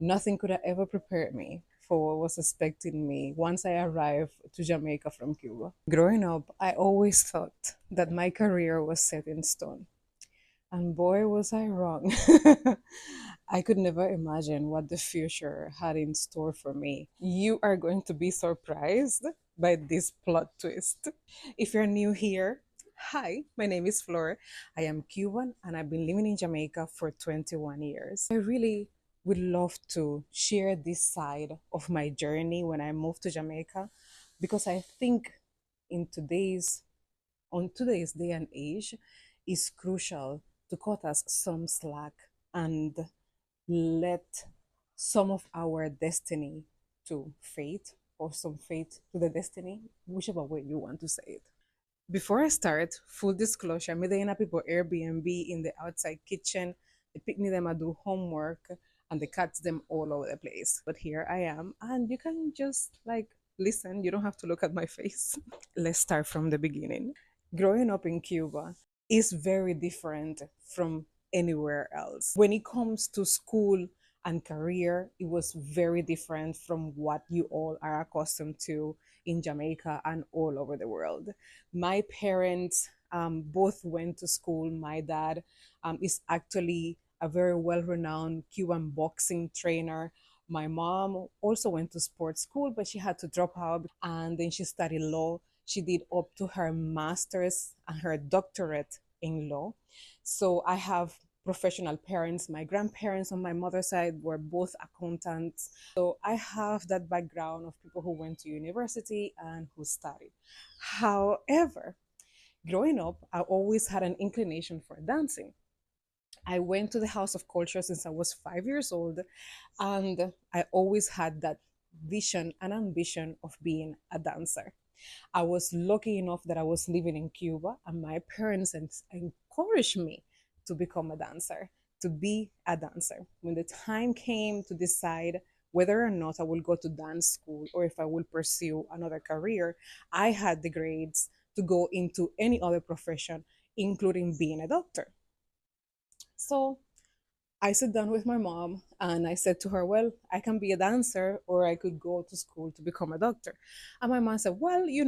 Nothing could have ever prepared me for what was expecting me once I arrived to Jamaica from Cuba. Growing up, I always thought that my career was set in stone. And boy, was I wrong. I could never imagine what the future had in store for me. You are going to be surprised by this plot twist. If you're new here, hi, my name is Flor. I am Cuban and I've been living in Jamaica for 21 years. I really would love to share this side of my journey when I moved to Jamaica because I think in today's day and age is crucial to cut us some slack and let some of our destiny to fate or some fate to the destiny, whichever way you want to say it. Before I start, full disclosure, me na people Airbnb in the outside kitchen, the picnic them I do homework, and the cats them all over the place. But here I am, and you can just like listen. You don't have to look at my face. Let's start from the beginning. Growing up in Cuba is very different from anywhere else. When it comes to school and career, it was very different from what you all are accustomed to in Jamaica and all over the world. My parents both went to school. My dad is actually a very well renowned Cuban boxing trainer. My mom also went to sports school, but she had to drop out and then she studied law. She did up to her master's and her doctorate in law. So I have professional parents. My grandparents on my mother's side were both accountants. So I have that background of people who went to university and who studied. However, growing up, I always had an inclination for dancing. I went to the House of Culture since I was 5 years old, and I always had that vision and ambition of being a dancer. I was lucky enough that I was living in Cuba, and my parents encouraged me to become a dancer, to be a dancer. When the time came to decide whether or not I will go to dance school or if I will pursue another career, I had the grades to go into any other profession, including being a doctor. So I sat down with my mom and I said to her, well, I can be a dancer or I could go to school to become a doctor. And my mom said, well, you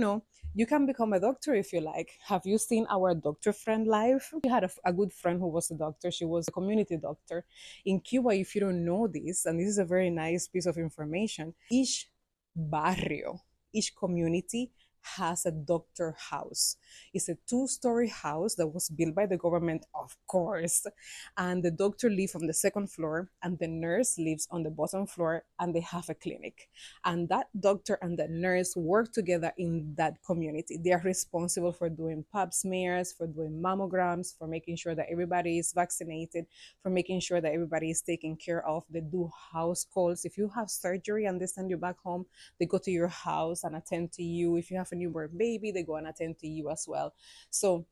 can become a doctor if you like. Have you seen our doctor friend live? We had a good friend who was a doctor. She was a community doctor. In Cuba, if you don't know this, and this is a very nice piece of information, each barrio, each community has a doctor house. It's a two-story house that was built by the government, of course, and the doctor lives on the second floor and the nurse lives on the bottom floor and they have a clinic, and that doctor and the nurse work together in that community. They are responsible for doing pap smears, for doing mammograms, for making sure that everybody is vaccinated, for making sure that everybody is taken care of. They do house calls. If you have surgery and they send you back home, they go to your house and attend to you. If you have a newborn baby, they go and attend to you as well. So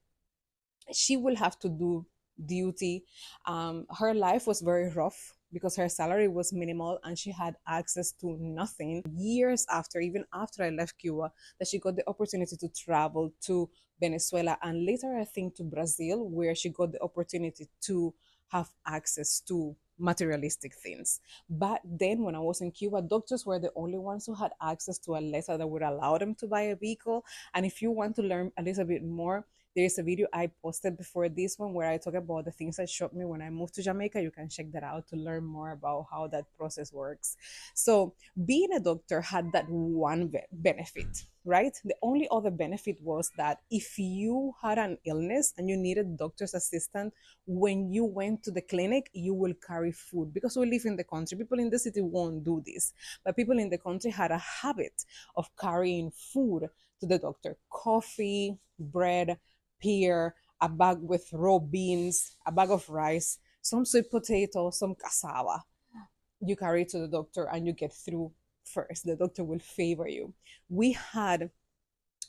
she will have to do duty. Her life was very rough because her salary was minimal and she had access to nothing. Years after, even after I left Cuba, that she got the opportunity to travel to Venezuela and later I think to Brazil, where she got the opportunity to have access to materialistic things. But then when I was in Cuba, doctors were the only ones who had access to a letter that would allow them to buy a vehicle. And if you want to learn a little bit more, there is a video I posted before this one where I talk about the things that shocked me when I moved to Jamaica. You can check that out to learn more about how that process works. So, being a doctor had that one benefit, right? The only other benefit was that if you had an illness and you needed doctor's assistant, when you went to the clinic, you will carry food because we live in the country. People in the city won't do this, but people in the country had a habit of carrying food to the doctor: coffee, bread, pear, a bag with raw beans, a bag of rice, some sweet potato, some cassava. You carry it to the doctor and you get through first. The doctor will favor you. We had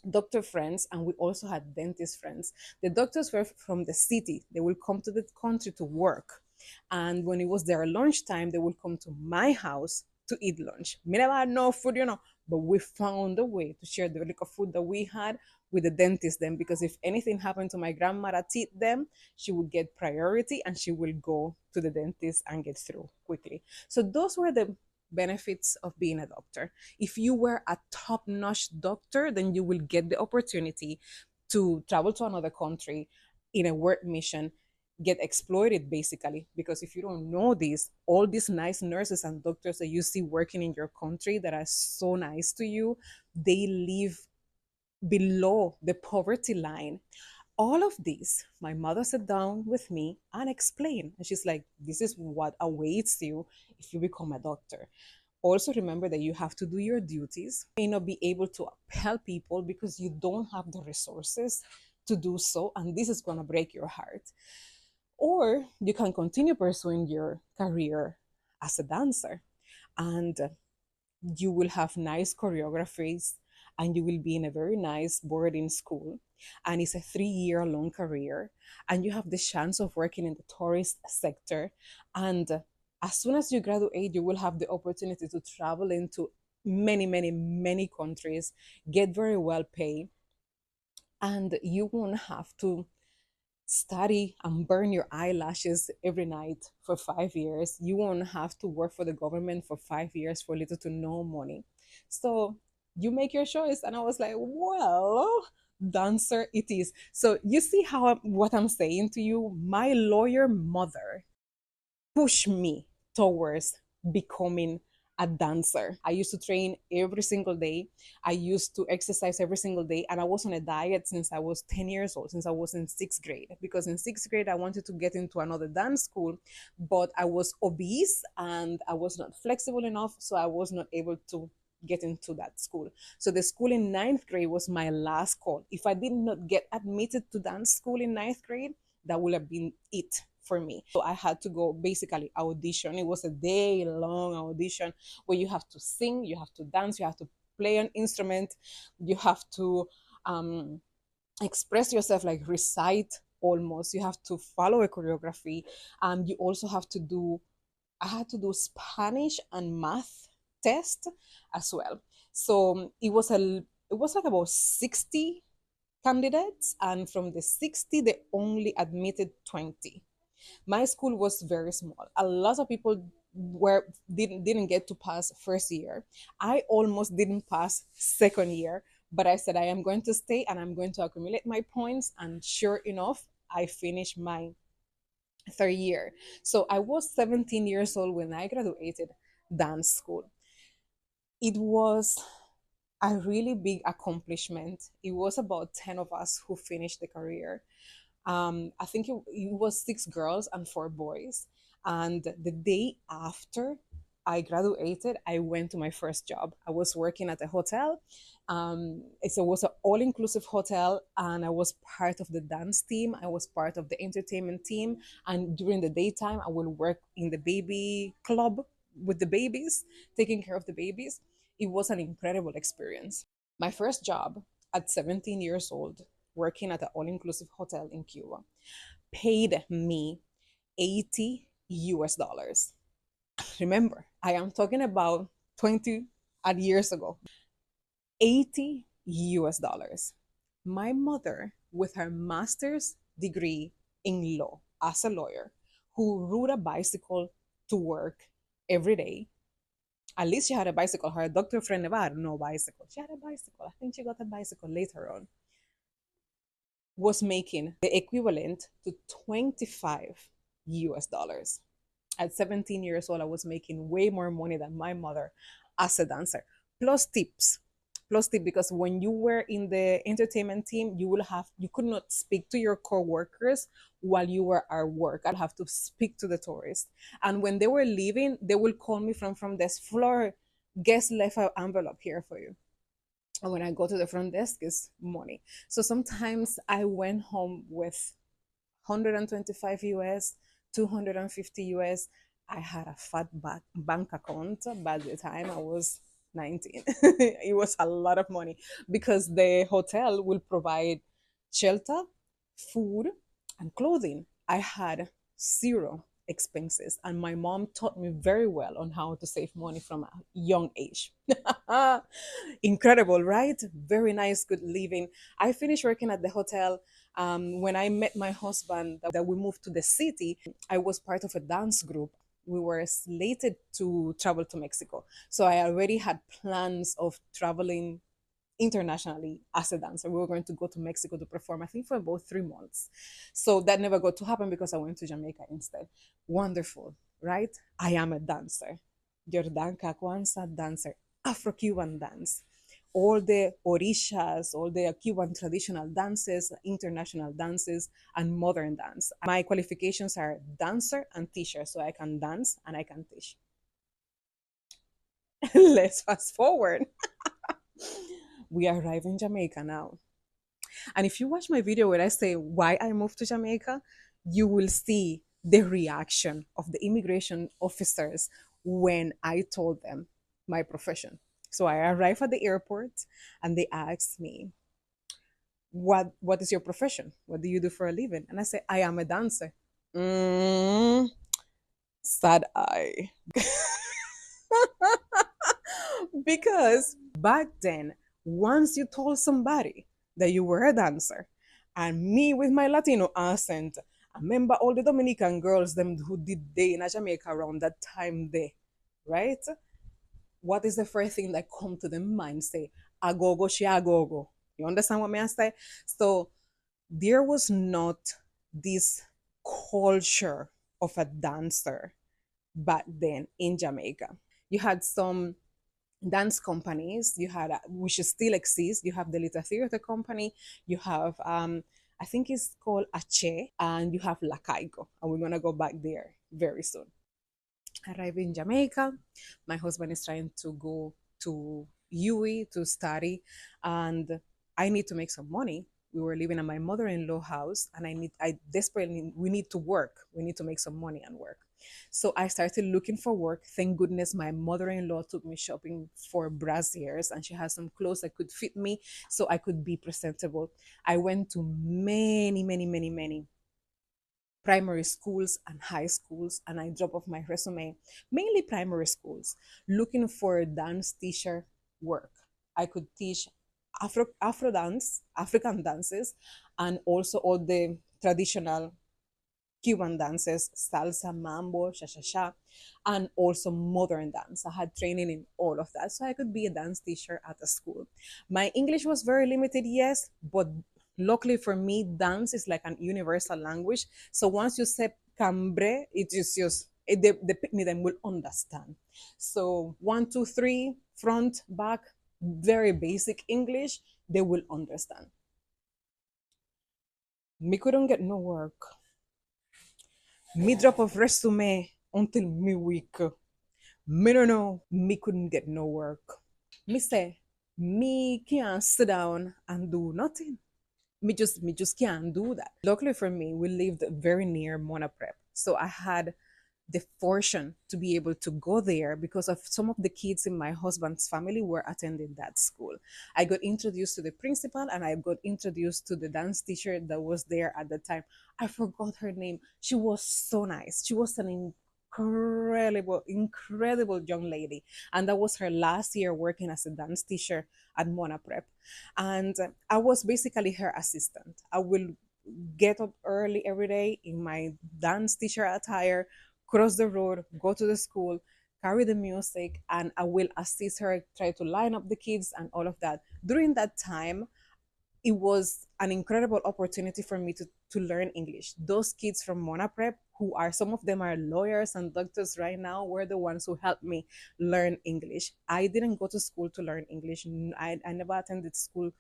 doctor friends and we also had dentist friends. The doctors were from the city. They will come to the country to work. And when it was their lunchtime, they would come to my house to eat lunch. We never had no food, but we found a way to share the little food that we had with the dentist then, because if anything happened to my grandmother teeth then, she would get priority and she will go to the dentist and get through quickly. So those were the benefits of being a doctor. If you were a top-notch doctor, then you will get the opportunity to travel to another country in a work mission, get exploited basically. Because if you don't know this, all these nice nurses and doctors that you see working in your country that are so nice to you, they live below the poverty line. All of this, my mother sat down with me and explained. And she's like, this is what awaits you if you become a doctor. Also, remember that you have to do your duties. You may not be able to help people because you don't have the resources to do so. And this is going to break your heart. Or you can continue pursuing your career as a dancer. And you will have nice choreographies and you will be in a very nice boarding school, and it's a 3-year long career, and you have the chance of working in the tourist sector. And as soon as you graduate, you will have the opportunity to travel into many, many, many countries, get very well paid, and you won't have to study and burn your eyelashes every night for 5 years. You won't have to work for the government for 5 years for little to no money. So you make your choice. And I was like, well, dancer it is. So you see how what I'm saying to you, my lawyer mother push me towards becoming a dancer. I used to train every single day. I used to exercise every single day. And I was on a diet since I was 10 years old, since I was in sixth grade. Because in sixth grade, I wanted to get into another dance school, but I was obese and I was not flexible enough. So I was not able to get into that school. So the school in ninth grade was my last call. If I did not get admitted to dance school in ninth grade, that would have been it for me. So I had to go basically audition. It was a day long audition where you have to sing, you have to dance, you have to play an instrument, you have to express yourself, like recite almost. You have to follow a choreography. You also have to do, I had to do Spanish and math test as well. So it was like about 60 candidates, and from the 60 they only admitted 20. My school was very small. A lot of people didn't get to pass first year. I almost didn't pass second year, but I said I am going to stay and I'm going to accumulate my points. And sure enough, I finished my third year. So I was 17 years old when I graduated dance school. It was a really big accomplishment. It was about 10 of us who finished the career. I think it was 6 girls and 4 boys. And the day after I graduated, I went to my first job. I was working at a hotel. It was an all-inclusive hotel, and I was part of the dance team. I was part of the entertainment team. And during the daytime, I will work in the baby club with the babies, taking care of the babies. It was an incredible experience. My first job at 17 years old, working at an all inclusive hotel in Cuba, paid me 80 US dollars. Remember, I am talking about 20 odd years ago. 80 US dollars. My mother, with her master's degree in law as a lawyer, who rode a bicycle to work every day. At least she had a bicycle. Her doctor friend never had no bicycle. She had a bicycle. I think she got a bicycle later on. Was making the equivalent to 25 US dollars. At 17 years old, I was making way more money than my mother as a dancer, plus tips. Plus tip, because when you were in the entertainment team, you could not speak to your co-workers while you were at work. I'd have to speak to the tourists. And when they were leaving, they will call me from this floor, guest left an envelope here for you. And when I go to the front desk, it's money. So sometimes I went home with 125 US, 250 US. I had a fat bank account by the time I was 19. It was a lot of money because the hotel will provide shelter, food, and clothing. I had zero expenses. And my mom taught me very well on how to save money from a young age. Incredible, right? Very nice, good living. I finished working at the hotel. When I met my husband, that we moved to the city, I was part of a dance group. We were slated to travel to Mexico. So I already had plans of traveling internationally as a dancer. We were going to go to Mexico to perform, I think, for about 3 months. So that never got to happen because I went to Jamaica instead. Wonderful, right? I am a dancer. Jordan Kakwansa dancer, Afro Cuban dance. All the orishas, all the Cuban traditional dances, international dances, and modern dance. My qualifications are dancer and teacher, so I can dance and I can teach. Let's fast forward. We arrive in Jamaica now. And if you watch my video where I say why I moved to Jamaica, you will see the reaction of the immigration officers when I told them my profession. So I arrive at the airport and they ask me, what is your profession? What do you do for a living? And I say, I am a dancer. Mm, sad eye. Because back then, once you told somebody that you were a dancer, and me with my Latino accent, I remember all the Dominican girls them who did day in Jamaica around that time there, right? What is the first thing that come to the mind? Say, agogo, she agogo. You understand what I say? So there was not this culture of a dancer back then in Jamaica. You had some dance companies. You had, which still exist. You have the Little Theater Company. You have, I think it's called Ache, and you have La Caigo. And we're gonna go back there very soon. Arrive in Jamaica. My husband is trying to go to UE to study, and I need to make some money. We were living at my mother-in-law house, and I desperately, we need to work. We need to make some money and work. So I started looking for work. Thank goodness my mother-in-law took me shopping for brassieres, and she has some clothes that could fit me so I could be presentable. I went to many primary schools and high schools, and I drop off my resume, mainly primary schools, looking for dance teacher work. I could teach Afro dance, African dances, and also all the traditional Cuban dances, salsa, mambo, sha, and also modern dance. I had training in all of that. So I could be a dance teacher at a school. My English was very limited, yes, but luckily for me, dance is like an universal language. So once you say cambre, it is just, the picnic them will understand. So 1, 2, 3, front, back, very basic English, they will understand. Me couldn't get no work. Me drop off resume until me week. Me don't know. Me couldn't get no work. Me say, me can't sit down and do nothing. Me just can't do that. Luckily for me, we lived very near Mona Prep. So I had the fortune to be able to go there because of some of the kids in my husband's family were attending that school. I got introduced to the principal and I got introduced to the dance teacher that was there at the time. I forgot her name. She was so nice. She was an incredible young lady. And that was her last year working as a dance teacher at Mona Prep. And I was basically her assistant. I will get up early every day in my dance teacher attire, cross the road, go to the school, carry the music, and I will assist her, try to line up the kids and all of that. During that time, it was an incredible opportunity for me to learn English. Those kids from Mona Prep, who are some of them are lawyers and doctors right now, were the ones who helped me learn English. I didn't go to school to learn English. I never attended school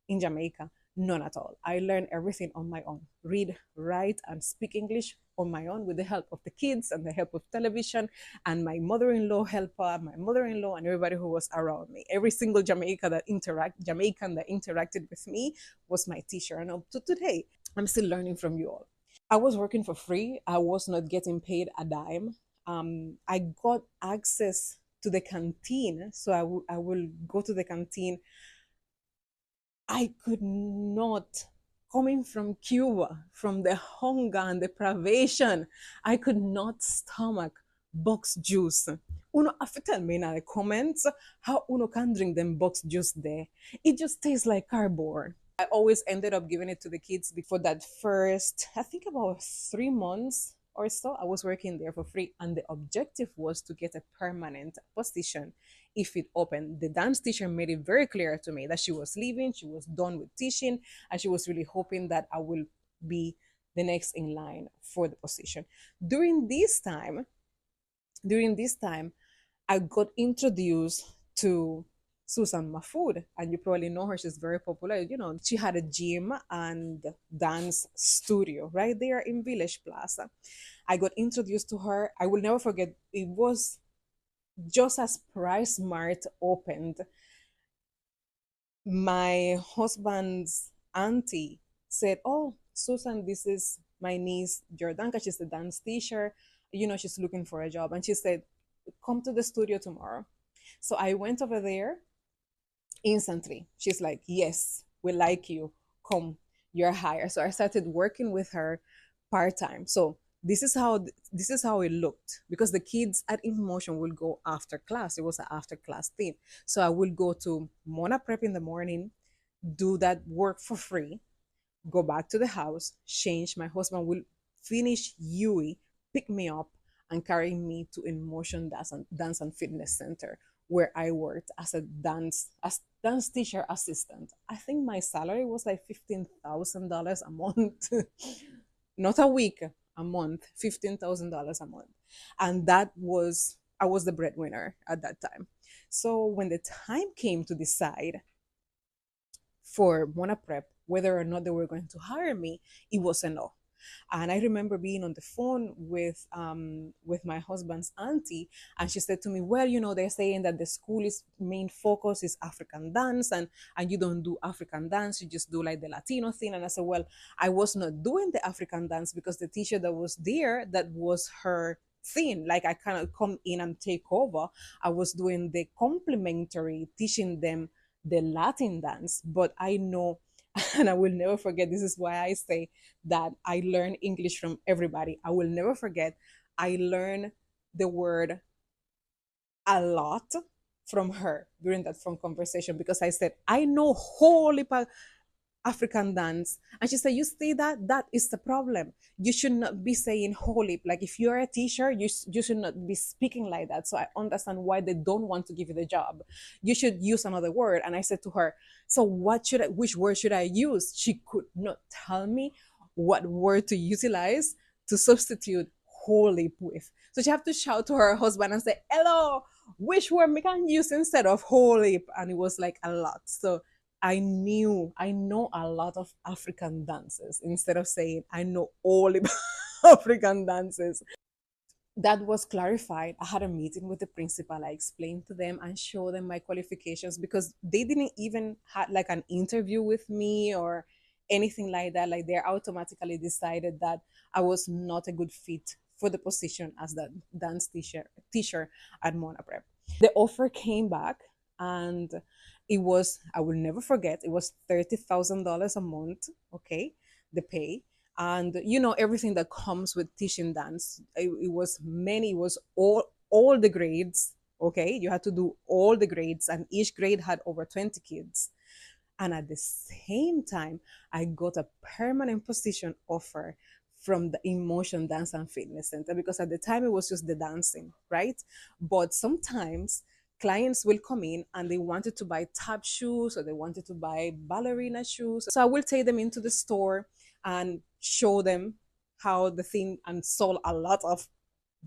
in Jamaica. None at all. I learned everything on my own. Read, write, and speak English on my own with the help of the kids and the help of television and my mother-in-law helper, my mother-in-law, and everybody who was around me. Every single Jamaican that interacted with me was my teacher. And up to today, I'm still learning from you all. I was working for free. I was not getting paid a dime. I got access to the canteen, so I will go to the canteen. I could not coming from Cuba, from the hunger and deprivation, I could not stomach box juice. Uno have to tell me in the comments how Uno can drink them box juice there. It just tastes like cardboard. I always ended up giving it to the kids before that first, I think about 3 months or so. I was working there for free, and the objective was to get a permanent position if it opened. The dance teacher made it very clear to me that she was leaving, she was done with teaching, and she was really hoping that I will be the next in line for the position. During this time, during this time, I got introduced to Susan Mafood, and you probably know her. She's very popular. You know, she had a gym and dance studio right there in Village Plaza. I got introduced to her. I will never forget. It was just as Price Mart opened, my husband's auntie said, "Oh, Susan, this is my niece Jordanka. She's a dance teacher. You know, she's looking for a job." And she said, "Come to the studio tomorrow." So I went over there instantly. She's like, "Yes, we like you. Come, you're hired." So I started working with her part time. So this is how it looked, because the kids at Emotion will go after class. It was an after class thing. So I will go to Mona Prep in the morning, do that work for free, go back to the house, change. My husband will finish UE, pick me up, and carry me to Emotion Dance and Fitness Center, where I worked as a dance teacher assistant. I think my salary was like $15,000 a month, not a week, a month, $15,000 a month, and that was I was the breadwinner at that time. So when the time came to decide for Mona Prep whether or not they were going to hire me, it was a no. And I remember being on the phone with my husband's auntie, and she said to me, "Well, you know, they're saying that the school's main focus is African dance, and you don't do African dance, you just do like the Latino thing." And I said, "Well, I was not doing the African dance because the teacher that was there, that was her thing. Like I cannot come in and take over. I was doing the complementary, teaching them the Latin dance, but I know." And I will never forget, this is why I say that I learn English from everybody. I will never forget, I learned the word a lot from her during that phone conversation, because I said, "I know whole heap of African dance." And she said, "You see that? That is the problem. You should not be saying holy. Like if you're a teacher, you should not be speaking like that." So I understand why they don't want to give you the job. You should use another word. And I said to her, "So which word should I use?" She could not tell me what word to utilize to substitute holy with. So she have to shout to her husband and say, "Hello, which word we can use instead of holy?" And it was like a lot. So I know a lot of African dances instead of saying I know all about African dances. That was clarified. I had a meeting with the principal. I explained to them and showed them my qualifications, because they didn't even had like an interview with me or anything like that. Like they automatically decided that I was not a good fit for the position as the dance teacher at Mona Prep. The offer came back, and it was, I will never forget, it was $30,000 a month, okay, the pay. And you know, everything that comes with teaching dance, it was many, it was all the grades, okay, you had to do all the grades, and each grade had over 20 kids. And at the same time, I got a permanent position offer from the Emotion Dance and Fitness Center, because at the time it was just the dancing, right? But sometimes clients will come in and they wanted to buy tap shoes, or they wanted to buy ballerina shoes. So I will take them into the store and show them how the thing, and sold a lot of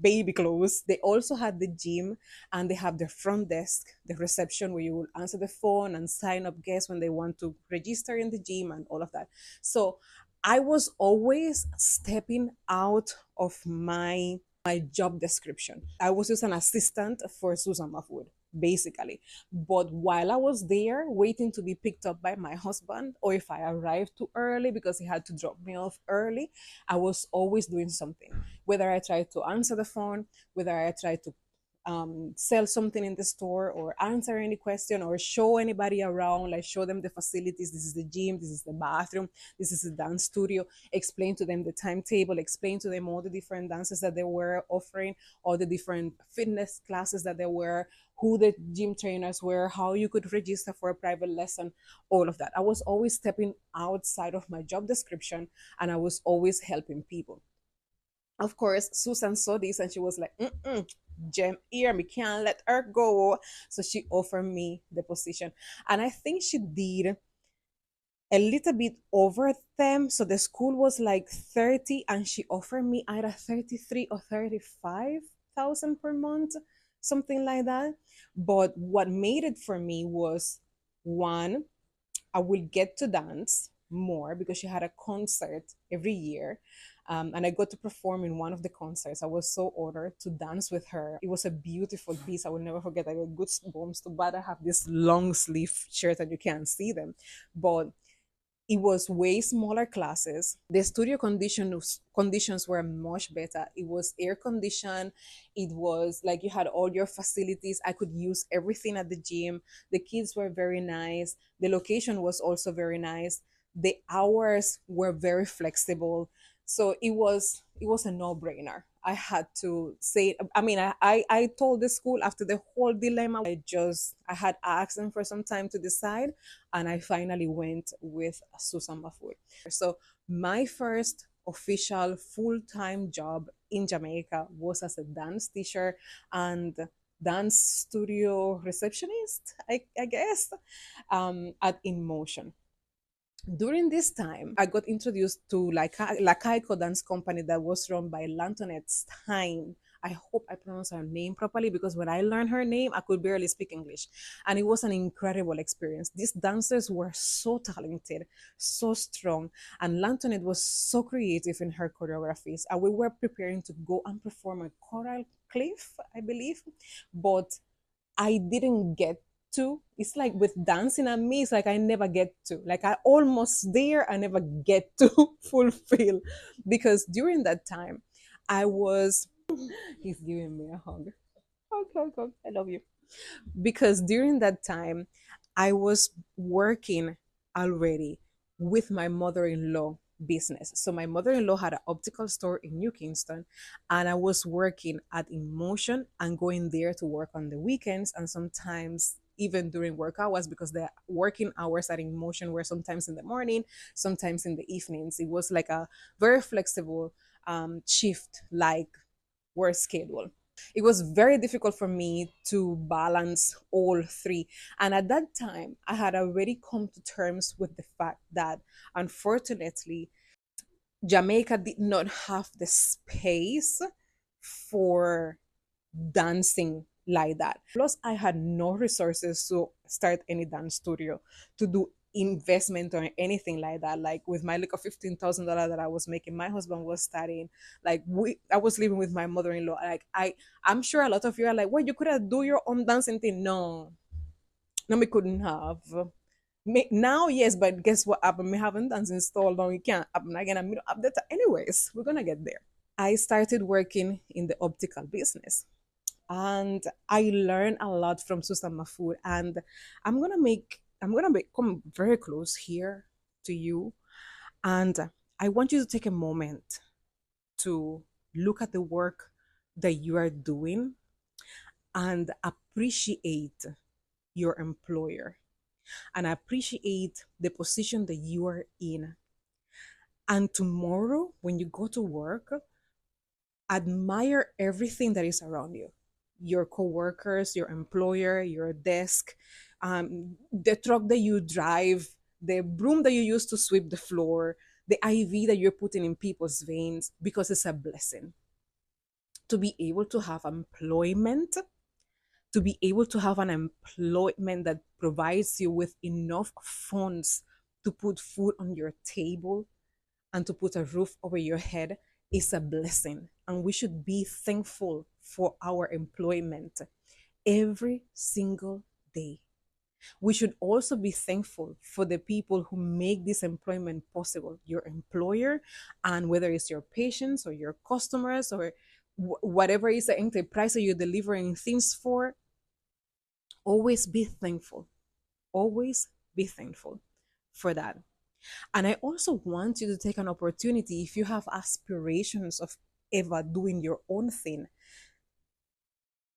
baby clothes. They also had the gym, and they have the front desk, the reception, where you will answer the phone and sign up guests when they want to register in the gym and all of that. So I was always stepping out of my job description. I was just an assistant for Susan Mahfood, basically. But while I was there waiting to be picked up by my husband, or if I arrived too early because he had to drop me off early, I was always doing something. Whether I tried to answer the phone, whether I tried to sell something in the store or answer any question or show anybody around, like show them the facilities. This is the gym, this is the bathroom, this is the dance studio. Explain to them the timetable, explain to them all the different dances that they were offering, all the different fitness classes that they were, who the gym trainers were, how you could register for a private lesson, all of that. I was always stepping outside of my job description, and I was always helping people. Of course, Susan saw this and she was like, mm-mm, Jem, here, me can't let her go. So she offered me the position. And I think she did a little bit over them. So the school was like 30 and she offered me either 33 or 35,000 per month, something like that. But what made it for me was, one, I will get to dance more because she had a concert every year. And I got to perform in one of the concerts. I was so honored to dance with her. It was a beautiful piece. I will never forget. I got goosebumps. Too bad I have this long sleeve shirt and you can't see them. But it was way smaller classes. The studio conditions were much better. It was air conditioned. It was like you had all your facilities. I could use everything at the gym. The kids were very nice. The location was also very nice. The hours were very flexible. So it was a no-brainer. I had to say, I mean, I told the school after the whole dilemma. I had asked them for some time to decide, and I finally went with Susan Mafui. So my first official full-time job in Jamaica was as a dance teacher and dance studio receptionist, I guess, at In Motion. During this time, I got introduced to Lakaiko Dance Company that was run by Lantonette Stein. I hope I pronounce her name properly because when I learned her name, I could barely speak English. And it was an incredible experience. These dancers were so talented, so strong, and Lantonette was so creative in her choreographies. And we were preparing to go and perform at Coral Cliff, I believe, but I didn't get to. It's like with dancing and me, it's like I never get to. Like I almost there, I never get to fulfill. Because during that time, I was he's giving me a hug. Hug, hug, hug. I love you. Because during that time, I was working already with my mother-in-law business. So my mother-in-law had an optical store in New Kingston, and I was working at Emotion and going there to work on the weekends and sometimes even during work hours because the working hours at Emotion were sometimes in the morning, sometimes in the evenings. It was like a very flexible shift like work schedule. It was very difficult for me to balance all three. And at that time, I had already come to terms with the fact that unfortunately, Jamaica did not have the space for dancing like that. Plus, I had no resources to start any dance studio, to do investment or anything like that. Like with my like $15,000 that I was making, my husband was studying. I was living with my mother-in-law. I'm sure a lot of you are like, well, you could have do your own dancing thing. No, no, we couldn't have. Now, yes, but guess what happened? We haven't dance installed. No, you can't happen again. I'm gonna update. Anyways, we're gonna get there. I started working in the optical business and I learned a lot from Susan Mafur. And come very close here to you, and I want you to take a moment to look at the work that you are doing and appreciate your employer and appreciate the position that you are in. And tomorrow, when you go to work, admire everything that is around you, your coworkers, your employer, your desk, the truck that you drive, the broom that you use to sweep the floor, the IV that you're putting in people's veins, because it's a blessing to be able to have employment, to be able to have an employment that provides you with enough funds to put food on your table and to put a roof over your head is a blessing. And we should be thankful for our employment every single day. We should also be thankful for the people who make this employment possible, your employer, and whether it's your patients or your customers or whatever is the enterprise that you're delivering things for, always be thankful. Always be thankful for that. And I also want you to take an opportunity, if you have aspirations of ever doing your own thing,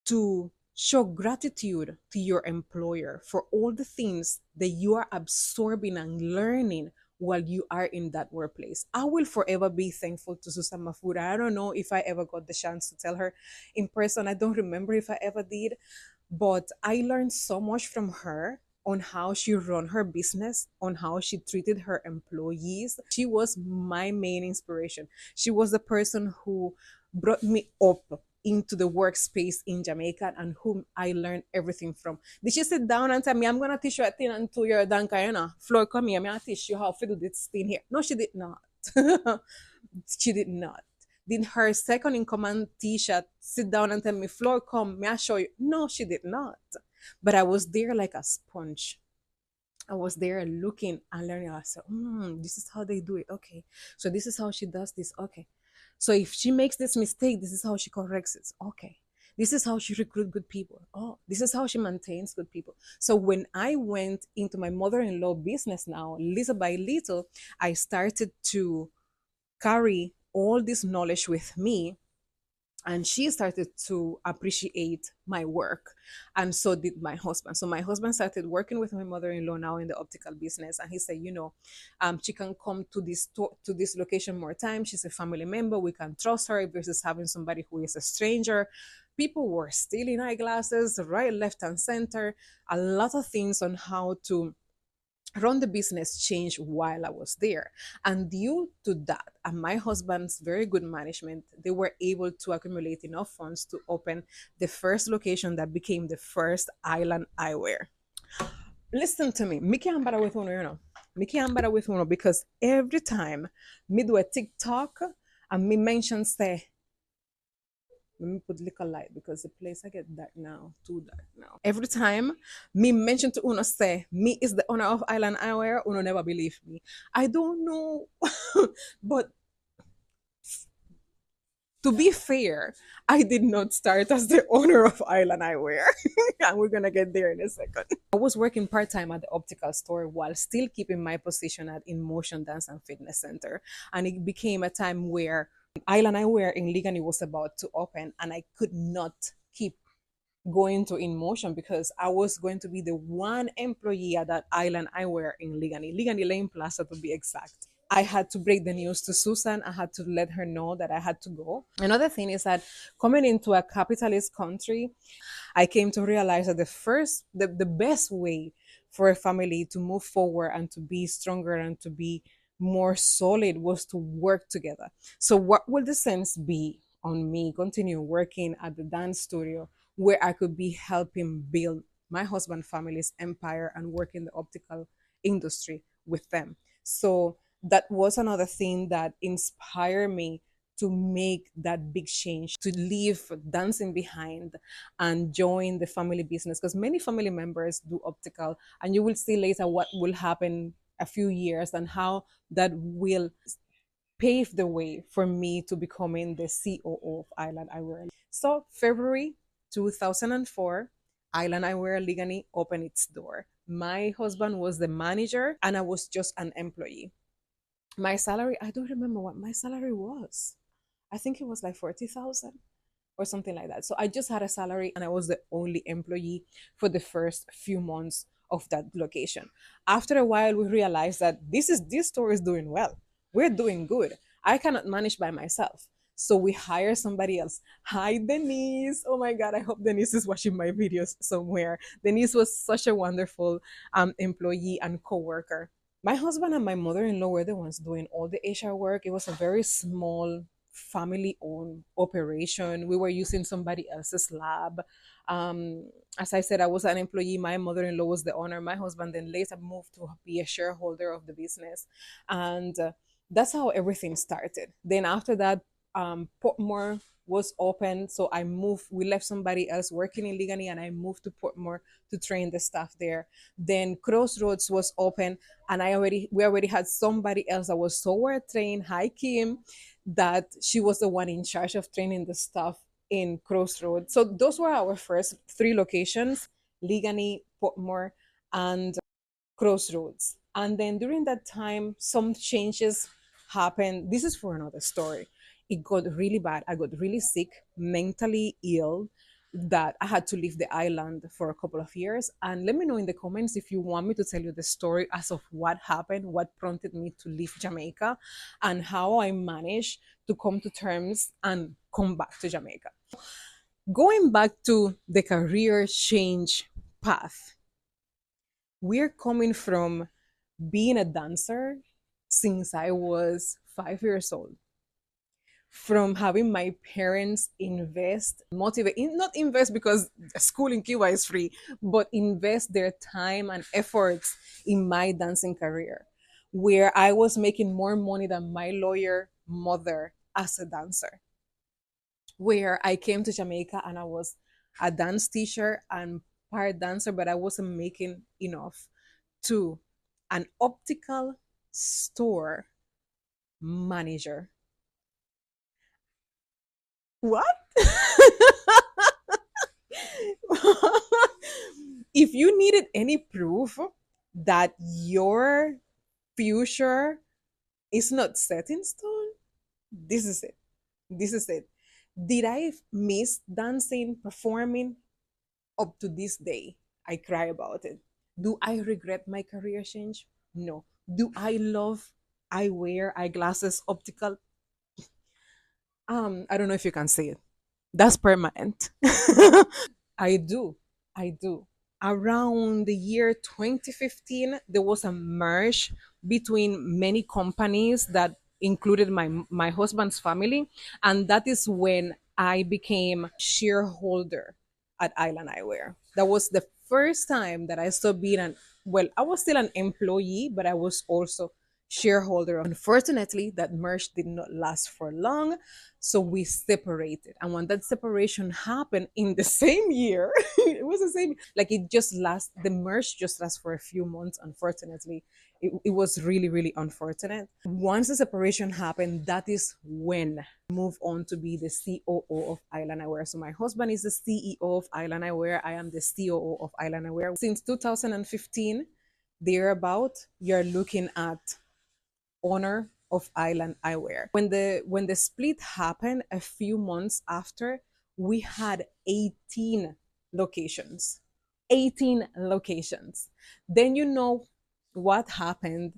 to show gratitude to your employer for all the things that you are absorbing and learning while you are in that workplace. I will forever be thankful to Susan Mafuda. I don't know if I ever got the chance to tell her in person. I don't remember if I ever did, but I learned so much from her on how she run her business, on how she treated her employees. She was my main inspiration. She was the person who brought me up into the workspace in Jamaica and whom I learned everything from. Did she sit down and tell me, I'm gonna teach you a thing until you're done, Kayana? Floor, come here, I'm gonna teach you how to do this thing here. No, she did not. She did not. Did her second in command Tisha sit down and tell me, Floor, come, may I show you? No, she did not. But I was there like a sponge. I was there looking and learning. I said, this is how they do it. Okay. So this is how she does this. Okay. So if she makes this mistake, this is how she corrects it. Okay. This is how she recruits good people. Oh, this is how she maintains good people. So when I went into my mother-in-law business now, little by little, I started to carry all this knowledge with me, and she started to appreciate my work, and so did my husband. So my husband started working with my mother-in-law now in the optical business, and he said, she can come to this location more time. She's a family member, we can trust her, versus having somebody who is a stranger. People were stealing eyeglasses right, left, and center. A lot of things on how to run the business changed while I was there. And due to that, and my husband's very good management, they were able to accumulate enough funds to open the first location that became the first Island Eyewear. Listen to me, Mickey Ambara with uno. Mickey Ambara with uno, because every time me do a TikTok and me mention say, let me put little light because the place I get dark now, too dark now. Every time me mention to Uno say me is the owner of Island Eyewear, Uno never believe me. I don't know, but to be fair, I did not start as the owner of Island Eyewear, and we're gonna get there in a second. I was working part time at the optical store while still keeping my position at In Motion Dance and Fitness Center, and it became a time where Island Eyewear in Ligani was about to open, and I could not keep going to In Motion because I was going to be the one employee at that Island Eyewear in Ligani Lane Plaza to be exact. I had to break the news to Susan. I had to let her know that I had to go. Another thing is that coming into a capitalist country, I came to realize that the best way for a family to move forward and to be stronger and to be more solid was to work together. So, what will the sense be on me continue working at the dance studio where I could be helping build my husband family's empire and work in the optical industry with them? So, that was another thing that inspired me to make that big change, to leave dancing behind and join the family business, because many family members do optical, and you will see later what will happen a few years and how that will pave the way for me to becoming the COO of Island Eyewear. So February 2004, Island Eyewear Ligani opened its door. My husband was the manager and I was just an employee. My salary, I don't remember what my salary was. I think it was like 40,000 or something like that. So I just had a salary and I was the only employee for the first few months of that location. After a while, we realized that this store is doing well. We're doing good. I cannot manage by myself. So we hire somebody else. Hi, Denise. Oh my God, I hope Denise is watching my videos somewhere. Denise was such a wonderful employee and co-worker. My husband and my mother-in-law were the ones doing all the HR work. It was a very small family-owned operation. We were using somebody else's lab. As I said, I was an employee. My mother-in-law was the owner. My husband then later moved to be a shareholder of the business, and that's how everything started. Then after that, Portmore was open, so I moved. We left somebody else working in Ligani, and I moved to Portmore to train the staff there. Then Crossroads was open, and we already had somebody else that was so well trained. Hi Kim, that she was the one in charge of training the staff in Crossroads. So those were our first three locations: Ligani, Portmore, and Crossroads. And then during that time, some changes happened. This is for another story. It got really bad. I got really sick, mentally ill, that I had to leave the island for a couple of years. And let me know in the comments if you want me to tell you the story as of what happened, what prompted me to leave Jamaica, and how I managed to come to terms and come back to Jamaica. Going back to the career change path, we're coming from being a dancer since I was 5 years old, from having my parents invest, motivate, not invest because school in Cuba is free, but invest their time and efforts in my dancing career, where I was making more money than my lawyer mother as a dancer, where I came to Jamaica and I was a dance teacher and part dancer, but I wasn't making enough to an optical store manager. What? If you needed any proof that your future is not set in stone, this is it. This is it. Did I miss dancing, performing? Up to this day, I cry about it. Do I regret my career change? No. Do I love eyewear, eyeglasses, optical? I don't know if you can see it. That's permanent. I do. I do. Around the year 2015, there was a merge between many companies that included my husband's family, and that is when I became shareholder at Island Eyewear. That was the first time that I stopped being an well, I was still an employee, but I was also shareholder. Unfortunately, that merge did not last for long, so we separated. And when that separation happened in the same year, it was the same, like it just last, the merge just lasts for a few months, unfortunately. It was really, really unfortunate. Once the separation happened, that is when I moved on to be the COO of Island Aware. So my husband is the CEO of Island Aware. I am the COO of Island Aware. Since 2015, thereabout, you're looking at owner of Island Eyewear. When the split happened a few months after, we had 18 locations. 18 locations. Then you know what happened.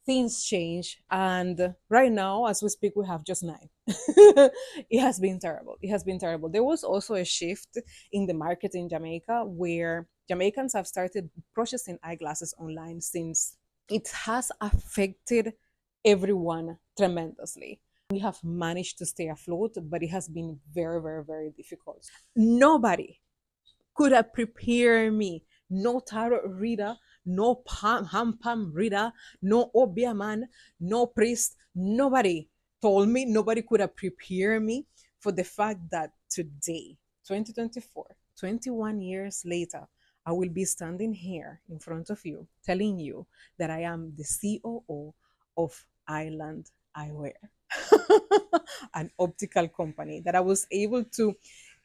Things change, and right now, as we speak, we have just nine. It has been terrible. It has been terrible. There was also a shift in the market in Jamaica where Jamaicans have started purchasing eyeglasses online since it has affected everyone tremendously. We have managed to stay afloat, but it has been very, very, very difficult. Nobody could have prepared me. No tarot reader, no palm reader, no obeah, no priest. Nobody told me, nobody could have prepared me for the fact that today, 2024, 21 years later, I will be standing here in front of you telling you that I am the COO of Island Eyewear, an optical company that I was able to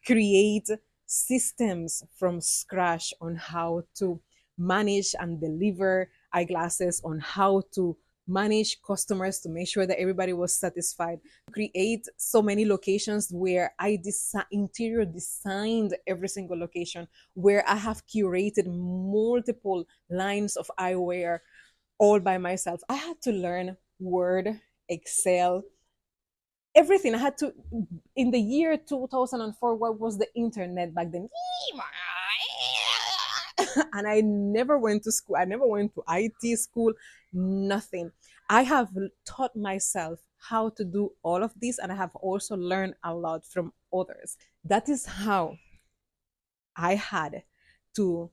create systems from scratch on how to manage and deliver eyeglasses, on how to manage customers to make sure that everybody was satisfied, create so many locations where I interior designed every single location, where I have curated multiple lines of eyewear all by myself. I had to learn Word, Excel, everything. I had to, in the year 2004, what was the internet back then? And I never went to school. I never went to IT school, nothing. I have taught myself how to do all of this, and I have also learned a lot from others. That is how I had to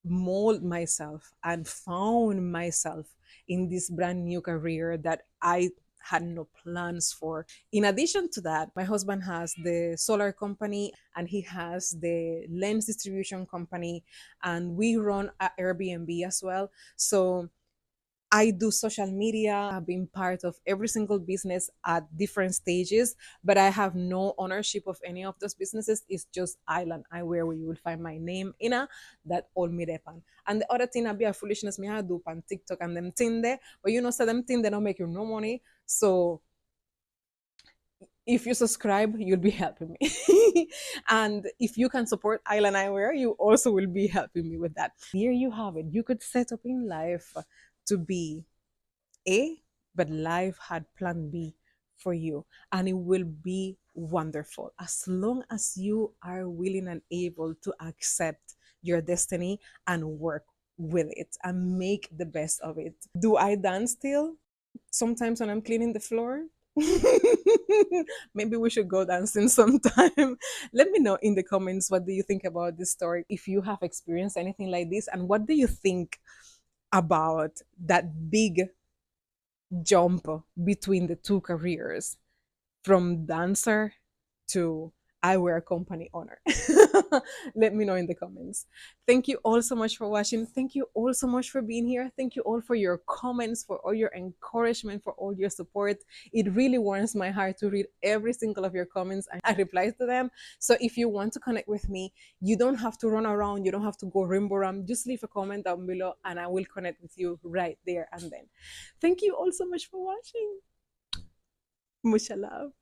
mold myself and found myself in this brand new career that I had no plans for. In addition to that, my husband has the solar company and he has the lens distribution company, and we run a Airbnb as well. So I do social media. I've been part of every single business at different stages, but I have no ownership of any of those businesses. It's just Island Eyewear where you will find my name in a that all me depan. And the other thing I be a foolishness me I do on TikTok and them thing there, but you know, so them thing they don't make you no money. So if you subscribe, you'll be helping me. And if you can support Island Eyewear, you also will be helping me with that. Here you have it. You could set up in life to be A, but life had plan B for you, and it will be wonderful as long as you are willing and able to accept your destiny and work with it and make the best of it. Do I dance still? Sometimes when I'm cleaning the floor. Maybe we should go dancing sometime. Let me know in the comments what do you think about this story, if you have experienced anything like this, and what do you think about that big jump between the two careers from dancer to eyewear company owner. Let me know in the comments. Thank you all so much for watching. Thank you all so much for being here. Thank you all for your comments, for all your encouragement, for all your support. It really warms my heart to read every single of your comments and I reply to them. So if you want to connect with me, you don't have to run around, you don't have to go rimbo ram. Just leave a comment down below and I will connect with you right there and then. Thank you all so much for watching. Mucho love.